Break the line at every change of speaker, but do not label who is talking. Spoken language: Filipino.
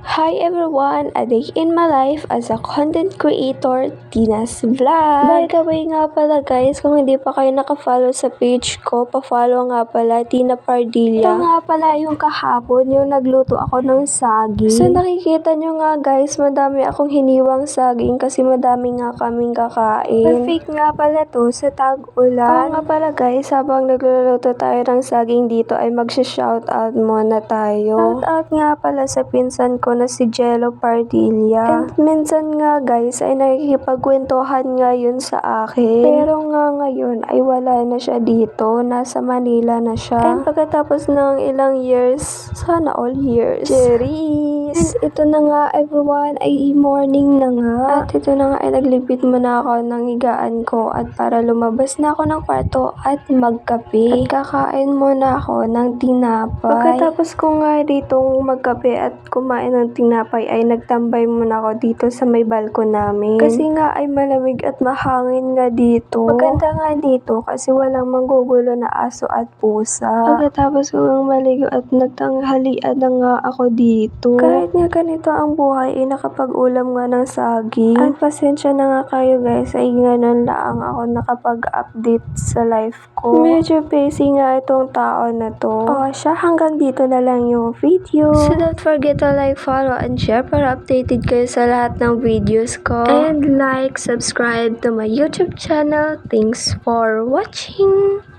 Hi everyone! A day in my life as a content creator, Tina's Vlog! By the way nga pala guys, kung hindi pa kayo nakafollow sa page ko, pa-follow nga pala, Tina Pardilla. Ito nga pala yung kahapon, yung nagluto ako ng saging. So nakikita nyo nga guys, madami akong hiniwang saging kasi madami nga kaming kakain. Perfect nga pala to sa tag-ulan. Nga pala guys, habang nagluluto tayo ng saging dito ay magsha-shoutout muna tayo. Shoutout nga pala sa pinsan ko na si Jello Pardilla. And minsan nga guys ay nakikipagkwentuhan nga yun sa akin. Pero nga ngayon ay wala na siya dito. Nasa Manila na siya. And pagkatapos ng ilang years, sana all years. Cheers! And ito na nga everyone ay morning na nga. At ito na nga ay nagligpit muna ako ng higaan ko at para lumabas na ako ng kwarto at magkape. At kakain muna ako ng tinapay. Pagkatapos ko nga ditong magkape at kumain ng tinapay ay nagtambay muna ako dito sa may balkon namin. Kasi nga ay malamig at mahangin nga dito. Maganda nga dito kasi walang manggugulo na aso at pusa. Pagkatapos ko ngang maligo at nagtanghalian na nga ako dito. Kahit nga ganito ang buhay ay nakapag-ulam nga ng saging. Ang pasensya na nga kayo guys ay ngayon lang ako nakapag-update sa life ko. Medyo busy nga itong tao na to. O siya, hanggang dito na lang yung video. So don't forget to like, follow, and share para updated kayo sa lahat ng videos ko. And like, subscribe to my YouTube channel. Thanks for watching!